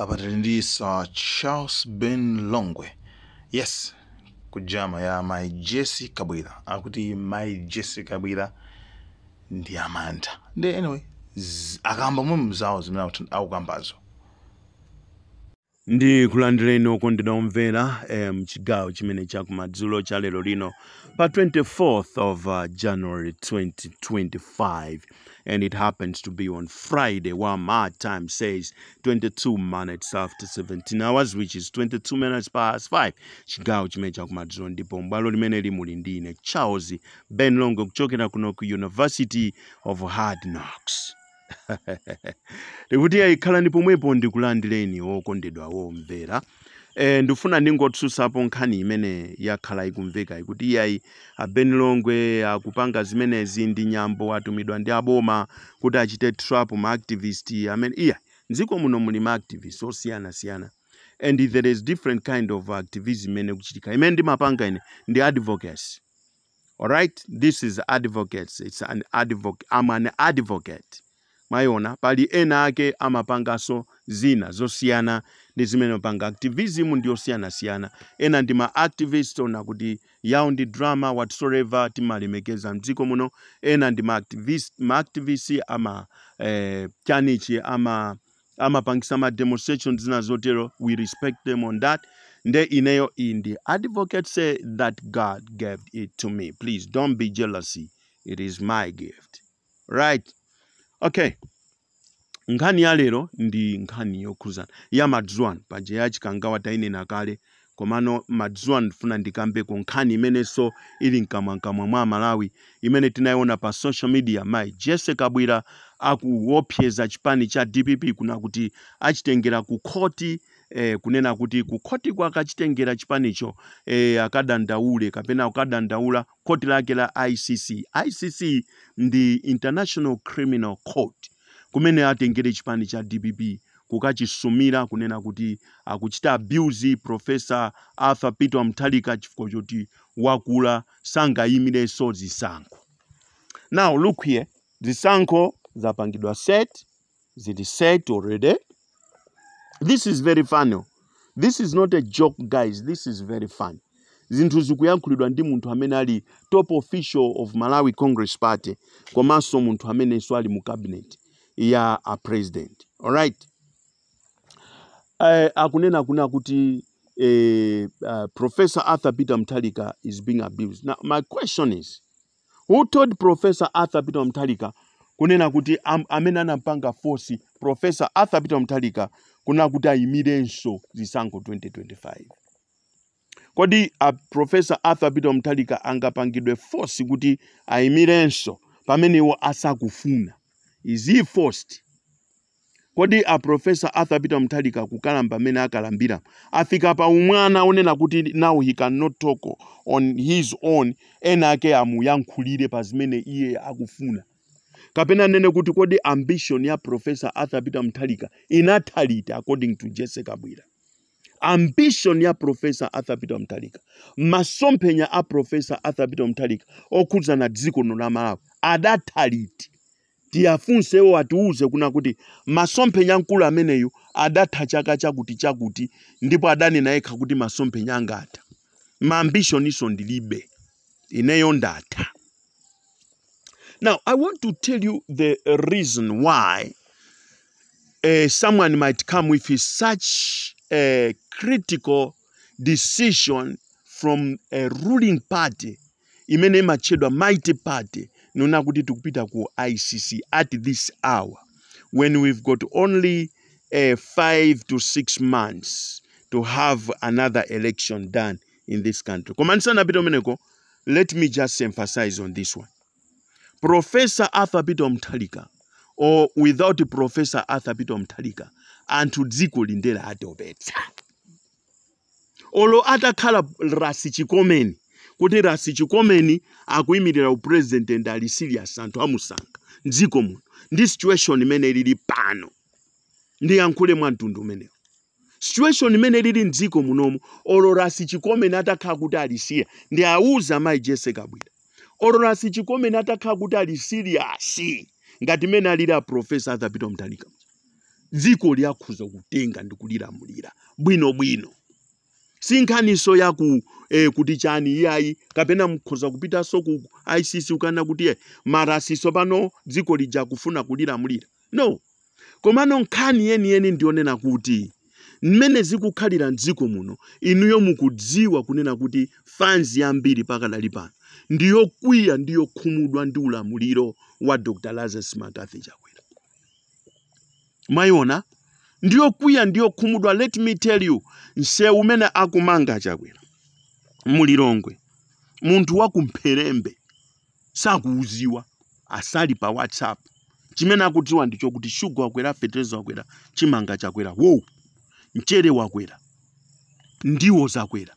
abatalindisa Charles Ben Longwe. Yes, kujama ya my Jesse Kabwira. Akuti my Jesse Kabwira ndi amanda. Ndi anyway, akamba mzawo zimene akukambazo. Ndi kulandireni okondedwa omvera mchigawo chimene chakumadzulo cha lero lino pa 24th of January 2025, and it happens to be on Friday, while my time says 22 minutes after 17 hours, which is 22 minutes past 5. Chigawo chimene chakumadzulo ndipo mbwalo limene limuli ndine Charles Ben Longwe kuchokera kuno ku University of Hard Knocks. Ndikuti ikhala ndi pomwepo ndikulandireni okondedwa omvera. Ndifuna ndingotsusapo nkhani imene yakhala ikumveka ikuti iyayi Ben Longwe akupanga zimenezi ndi nyambo atumidwa ndi aboma kuti achite trap ma activist amene iya nziko muno muli ma activist osiyana, and there is different kind of activism imene kuchitika imene ndimapanga ine ndi advocacy. All right, this is advocates. It's an advocate. I'm an advocate. Mayona pali ena ake amapangaso zina zosiyana ndi zimene panga activism ndi osiyana ena ndi ma activist ona kuti yawo ndi drama whatsoever timalemekeza mdziko muno, ena ndi ma activist ama chanichi amapangisa ma demonstrations zina zotero, we respect them on that. Nde ineyo indi advocate say that God gave it to me. Please don't be jealousy, it is my gift, right? Okay, nkhani ya lero ndi nkhani yokhuzana ya madzuwano panje yachikangawa tainena kale, komano madzuwano funa ndikambeko nkhani imenenso ili mkamwa mwa Malawi imene tinayiona pa social media. My Jesse Kabwira akuopseza chipani cha DPP kuna kuti achitengera ku khoti, kunena kuti ku khoti kwa akachitengera chipanicho akadandaule kapena akadandaula khoti lake la ICC. ICC ndi International Criminal Court, kumene atengere chipani cha DPP kukachisumira kunena kuti akuchita abuse Professor Arthur Peter Mutharika chifukwa choti wakula sangayimire so zisankho. Now look here, zisankho zapangidwa set, zili set already. This is very funny. This is not a joke, guys. This is very funny. Zinthu zikuyankhulidwa ndi munthu amene ali top official of Malawi Congress Party, komanso munthu amene swali mu cabinet ya a president. All right. Akunena kuna kuti Professor Arthur Peter Mutharika is being abused. Now my question is, who told Professor Arthur Peter Mutharika kunena kuti amene anampanga force Professor Arthur Peter Mutharika kuna kuti ayimirenso zisankho 2025? Kodi Professor Arthur Peter Mutharika angapangidwe force kuti ayimirenso pamene iwo asakufuna? Is he forced? Kodi Professor Arthur Peter Mutharika kukalamba amene akalambira afika pa umwana onena kuti now he cannot talk on his own, ena ake amuyankhulire pa zimene iye akufuna? Kapena nene kuti kodi ambition ya Professor Arthur Peter Mutharika inathalita according to Jesse Kabwira? Ambition ya Professor Arthur Peter Mutharika, masomphenya a Professor Arthur Peter Mutharika okhuza na dziko la Malawi adathaliti? Tiyafunsewo atiuze kuna kuti masomphenya nkulu ameneyo adatha chaka chakuti ndipo adanena yekha kuti masomphenya angatha. Ma ambition iso ndilibe, ineyo ndatha. Now, I want to tell you the reason why someone might come with such a critical decision from a ruling party, imene machedwa mighty party, nona kuti tukupita ku ICC at this hour, when we've got only 5 to 6 months to have another election done in this country. Komanisana pito meneko, let me just emphasize on this one. Professor Arthur Peter Mutharika, or without Professor Arthur Peter Mutharika, anthu dziko lindela atopetsa. Olo atakhala Rasi Chikomeni, kuti Rasi Chikomeni akuyimirira upresident and ali serious anthu amusankha dziko muno. Ndi situation imene ilili pano ndi yankhule mwantundu umenewo. Situation imene ilili mdziko munomu, olo Rasi Chikomeni atakhala kuti ali serious, ndi auza My Jesse Kabwira. Olo Rasi Chikomeni atakhala kuti ali serious ngati mene alira Professor Arthur Peter Mutharika. dziko lyakhuza kutenga ndi kulilamulira bwinobwino. Sinkhaniso yaku kuti chani iyayi kapena mkhoza kupitanso ku ICC ukana kuti marasiso pano dziko lija kufuna kulilamulira. No. Komano nkhani yeni ndionena kuti mmene zikukhalira mdziko muno inuyo mukudziwa kunena kuti fans yambiri pakadali pano ndiyo kwiya ndiyo khumudwa ndi ulamuliro wa Dr. Lazarus Makathi Chakwera. Mayona ndiyo kwiya ndiyo khumudwa. Let me tell you, nse umene akumanga Chakwera mulilongwe munthu wakumpherembe sakuuziwa asali pa WhatsApp. Chimene akudziwa ndicho kuti shuga wakwera, fertilizer wakwera, chimanga chakwera, wow, mchere wakwera, ndiwo zakwera,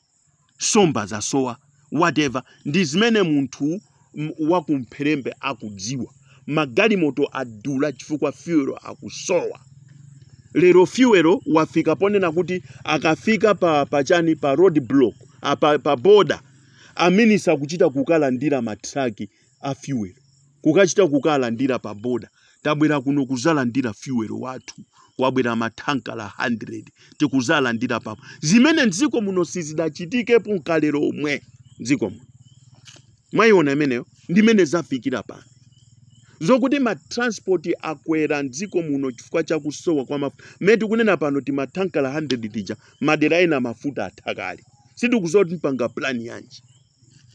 somba za sowa, whatever. Ndi zimene munthu wakumpherembe akudziwa. Magalimoto adula chifukwa fuel akusowa. Lero fuel wafika ponena kuti akafika pa chani pa road block, pa border, aminisa kuchita kukalandira matraki a fuel. Kukachita kukalandira pa border. Tabwera kuno kuzalandira fuel watu. Wabwera matanka la 100. Tikuzalandira papo. Zimene nziko muno sizidachitike punkalero omwe. Nziko muno. Mwayiona imeneyo ndimene zafikira pano. Zokuti matransport akwera nziko muno chifukwa chakusowa kwa mafuta. Metu kunena pano ti matanka la 100 tija madera ena mafuta atakali. Sitikuzoti mpanga plani yanji.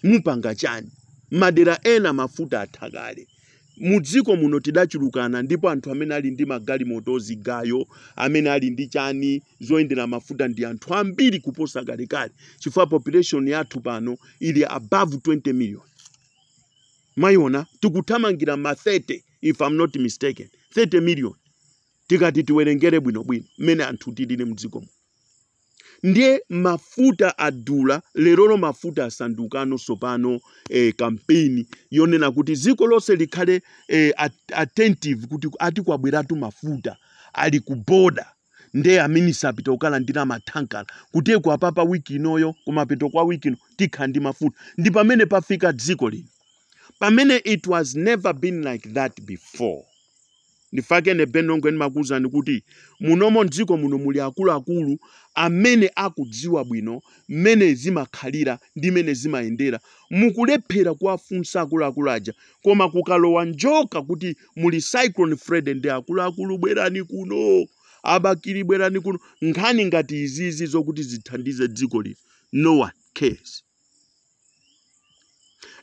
Mupanga chani. Madera ena mafuta atakali. Mudziko muno tidachulukana ndipo anthu amene ali ndi magalimoto ozigayo, amene ali ndi chani zoyendera mafuta ndi anthu ambiri kuposa kalekale. Chifukwa population yathu pano ili above 20 million. Mayona tikuthamangira ma 30 if I'm not mistaken. 30 million. Tikati tiwerengere bwinobwino mene anthu tilili mudziko muno. Ndiye mafuta adula, lerolo mafuta asandukano sopano kampeni yonena kuti ziko lose likhale attentive kuti ati kwabweratu mafuta ali kuboda. Ndiye aminisa apita ukalandira matankala kuti kwa papa wiki inoyo kumapeto kwa wiki ino tikhandi mafuta. Ndi pamene pafika dziko lino. Pamene it was never been like that before. Ndifake nebenongo makuza nikuti munomo ndziko muno muli akulu amene akudziwa bwino mene zimakhalira ndi mene zimayendera. Mukulephera kuwafunsa akulu aja koma kukalowa njoka kuti muli cyclone Fred ndi akulu bwerani kuno, abakiri bwerani kuno, nkhani ngati izizi zokuti zithandize dziko lino, no one cares.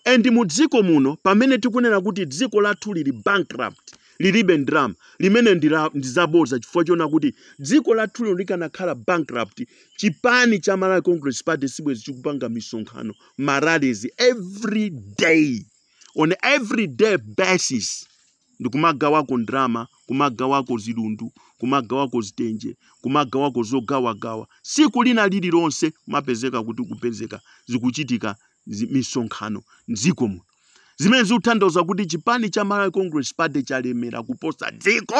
And mudziko muno pamene tikunena kuti dziko lathu lili bankrupt, lilibe ndrama, limene ndizaboza chifukwa chona kuti dziko lathu lino likanakhala bankrupt, chipani cha Malawi Congress Party sibwezi chikupanga misonkhano maralezi every day, on every day basis. Ndikumagawako ndrama, kumagawako zilundu, kumagawako zitenje, kumagawako zogawagawa. Siku lina lililonse mapezeka kuti kupezeka zikuchitika misonkhano nziko muno. Zimene zikutanthauza kuti chipani cha Malawi Congress Party chalemera kuposa dziko.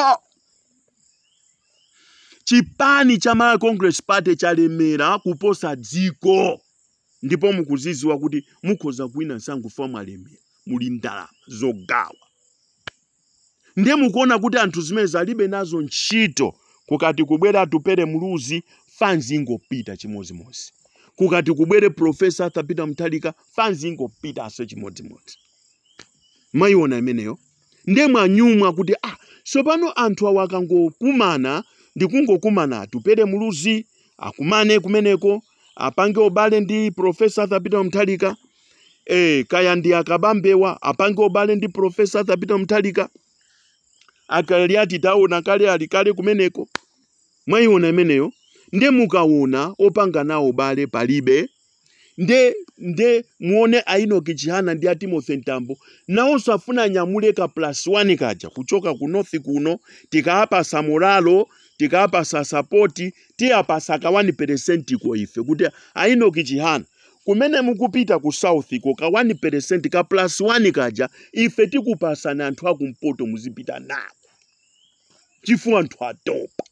Chipani cha Malawi Congress Party chalemera kuposa dziko. Ndipo mukuziziwa kuti mukhoza kuina nsangu fomu alemera muli ndalama zogawa. Ndiye mukuona kuti anthu zimene zalibe nazo ntchito, kukati kubwera tupere muluzi fans ingopita chimozimozi. Kukati kubwere Professor Peter Mutharika fans ingopita aso chimozimozi. Mayiona imeneyo ndiye mwanyumwa kuti sopano anthu awakangokumana ndikungokumana tupere muluzi akumane kumeneko apange obale ndi Professor Peter Mutharika, kaya ndi akabambewa apange obale ndi Professor Peter Mutharika, akaliati taona kale alikale kumeneko. Mwayiona imeneyo ndiye mukaona opanga nawo obale palibe. Nde muone Enoch Chihana ndi Timothy Ntambo nawonso afuna nyamule ka +1 kaja kuchoka ku north kuno, tikaapasa moralo, tikaapasa support, tiapasa ka 1% ko ife kuti Enoch Chihana kumene mukupita ku south ko ka 1% ka +1 kaja ife tikupasana anthu akumpoto muzipita nawo chifukwa anthu atopa.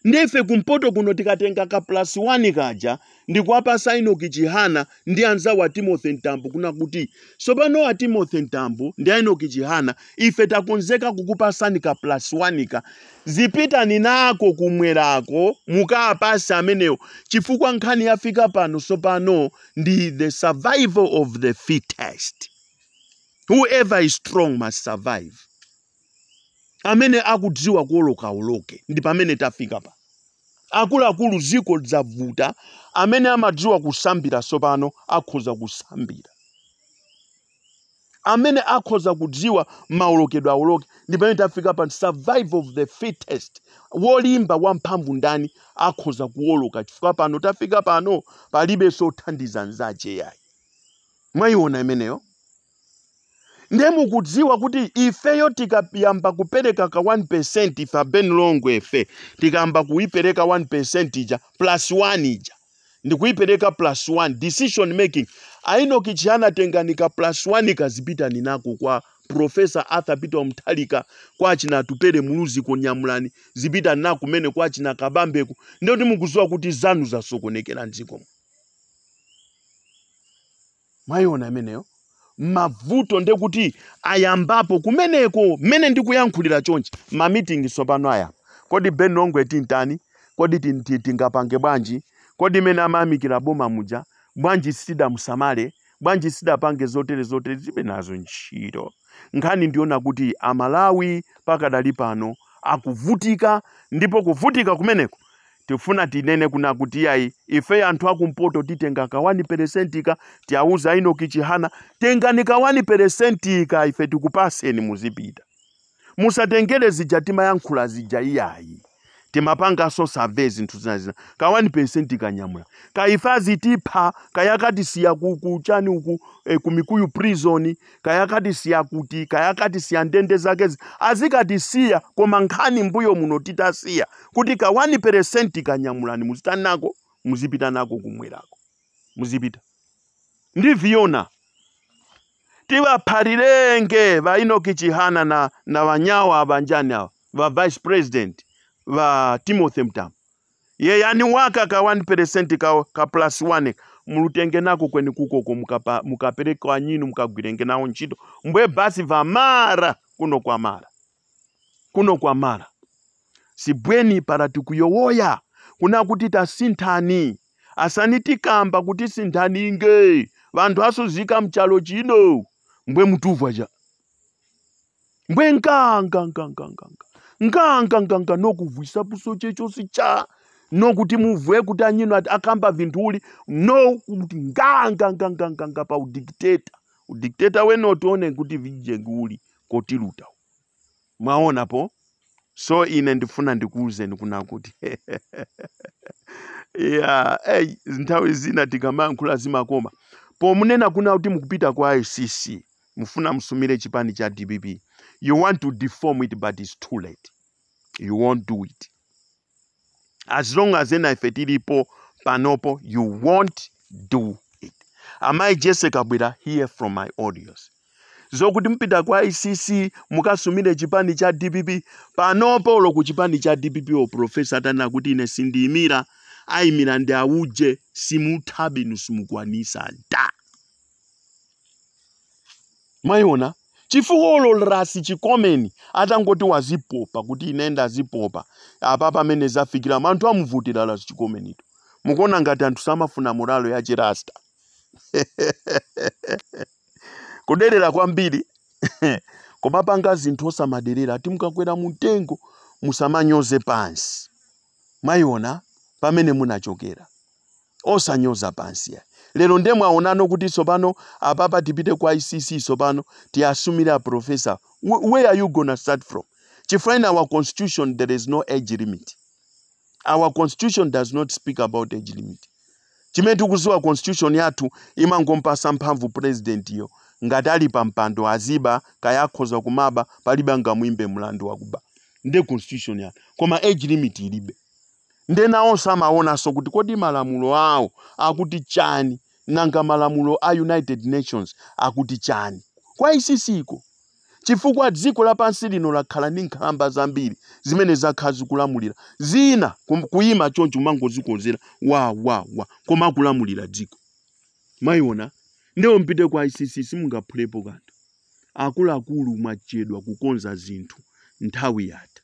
Ndefe kumpoto kuno tikatenga ka +1 kaja ndikuwapasa Enoki Chihana ndi anzawo a Timothy Ntambu kuna kuti sopano a Timothy Ntambu ndi Enoki Chihana ife takonzeka kukupasani ka +1 ka zipitani nako kumwerako mukapasa amenewo chifukwa nkhani yafika pano sopano ndi the survival of the fittest. Whoever is strong must survive. Amene akudziwa kuoloka oloke ndi pamene tafika pa. Akuluakulu ziko lidzavuta, amene amadziwa kusambira sopano akhoza kusambira. Amene akhoza kudziwa maolokedwe aoloke ndi pamene tafika pa survival of the fittest. Wolimba wamphamvu ndani akhoza kuoloka chifukwa pano tafika pano palibe sothandiza nzache yayi. Mwayiona imeneyo? Ndemu kudziwa kuti ifeyo tikayamba kupereka ka 1% ifa Ben Longwe ife tikamba kuipereka 1% ija +1 ija ndikuipereka +1 decision making. Enoki Chihana tenganika +1 kazipita ninako kwa Professor Arthur Peter Mutharika kwa china Tupere Muluzi Konyamulani zipita nako mene kwa china Kabambeku ndio timukuziwa kuti zanu zasokonekera nziko. Mwayiona imeneyo? Mavuto nde kuti ayambapo kumeneko mene ndikuyankhulira chonchi ma meeting sopano aya. Kodi Ben Longwe tintani? Kodi tingapange bwanji? Kodi mene amamikira boma muja? Bwanji sida musamale? Bwanji sida pange zotere zibe nazo ntchito. Nkhani ndiona kuti Amalawi pakadali pano akuvutika, ndipo kuvutika kumeneko tifuna tinene kuna kuti yayi ife anthu akumpoto titenga ka 1% ka tiauza Enoki Chihana tenganika 1% ka ife tikupaseni muzipita. Musatengere zija timayankhula zija iyayi. Timapanga so survey zinthu zina ka 1% kanyamula. Ka ifazi tipha kayakati siya kuchani uku kumikuyu prison kayakati siya kuti kayakati siya ndende zake azikati siya koma nkhani mbuyo muno titasiya kuti ka 1% kanyamulani muzitanako muzipita nako kumwerako muzipita ndiviona tiwaphalirenge ba Enoki Chihana na wanyawa abanjani awa va vice president va Timothy Ntambu. Yani waka ka 1% ka +1 mulutenge nako kweni kukoko mukapereka wanyinu mukagwirenge nawo ntchito mbwe basi va mara kuno kwa mara sibweni para tikuyowoya kuna kuti tasinthani asani tikamba kuti sinthani inge vantu asuzika mchalo chino mbwe mutuvwa ja mbwe nganga nokuvwisa puso checho sicha nokuti muvwe kuti anyino akamba vintuli no kuti nganga pa udictator wenotione kuti vije nguli kotiluta. Mwaona po? So ine ndifuna ndikuuzeni kuna kuti nthawi zina tikamankhula zimakoma po munena kuna kuti mukupita kwa ICC mufuna msumire chipani cha DPP. You want to deform it, but it's too late. You won't do it. As long as ife tilipo panopo, you won't do it. Am I Jesse Kabwira here from my audios? Zokuti mpita kwa ICC mukasumire chipani cha DPP panopo ulo kuchipani cha DPP o professor atana kuti ine sindimira ayimira ndi auje simuthabi nusumukwanisa da. Mwayiona? Chifuolo rasi chikomeni atangoti wazipopa kuti inenda zipopa apapa mene zafikira anthu amuvutira la chikomeni to mukona ngati anthu samafuna moralo ya chirasta kuderera kwambiri koma panga zinthu osamaderera ati mukakwera mutengo musamanyoze pansi. Mwayiona pamene munachokera osanyoza pansi ya. Lero ndemwe aonano kuti sopano apapa tipite kwa ICC sopano tiasumira professor. Where are you gonna start from? Chifukwa in our constitution there is no age limit. Our constitution does not speak about age limit. Chimetu kuziwa constitution yathu imangompasa mphamvu president yo ngati ali pa mpando aziba kayakhoza kumaba palibe ngamwimbe mlandu wakuba. Nde constitution yathu koma age limit ilibe. Ndena onse amaona so kuti kodi malamulo awo akuti chani nanga malamulo a United Nations akuti chani kwa ICC iko chifukwa dziko lapansi lino lakhala ndi nkhalamba zambiri zimene zakhala zikulamulira zina kuyima choncho mangozikonzera wa koma kulamulira dziko. Mayiona ndewo mpite kwa ICC simungaphulepo kanthu. Akuluakulu mwachedwa kukonza zinthu nthawi yatha.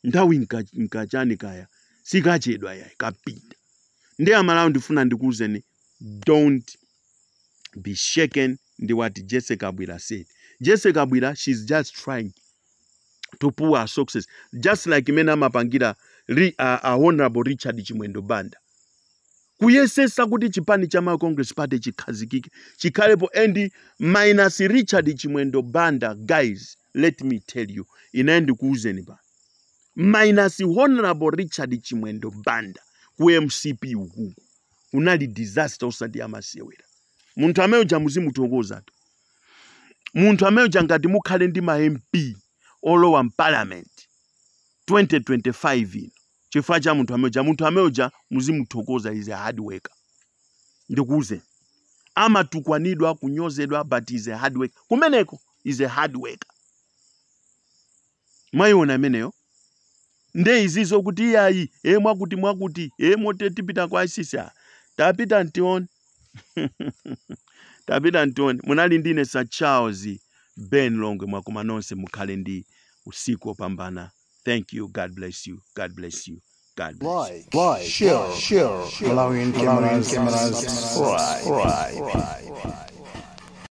Nthawi nkachani kaya sikachedwa yayi kapita. Ndiye amalawo ndifuna ndikuwuzeni, don't be shaken ndi what Jesse Kabwira said. Jesse Kabwira, she's just trying to pull her success, just like imene amapangira Honorable Richard Chimwendo Banda. Kuyesesa kuti chipani cha ma Congress Party chikhazikike chikhalepo, and minus Richard Chimwendo Banda, guys, let me tell you, inaendi kuuzeni ba. Minus Honorable Richard Chimwendo Banda ku MCP uku unali disaster usati amasewera. Muntu ameoja muzimutokoza tu. Muntu ameoja ngati mukhale ndi ma MP olowa parliament 2025 ino. Chifukwa cha muntu ameoja muzimutokoza, is a hard worker. Ndikuuze. Amatukwanidwa kunyozedwa, but is a hard worker. Kumeneko is a hard worker. Mayiona ameneyo. Nde izizo kuti yayi mwakuti moteti pita kwa ICC. Tapita ntioni. Tapita ntioni. Munali ndine Sir Charles Ben Longwe mwakoma nonse mukhale ndi usiku opambana. Thank you. God bless you. God bless you. God bless you. Like, share, allowing cameras, right.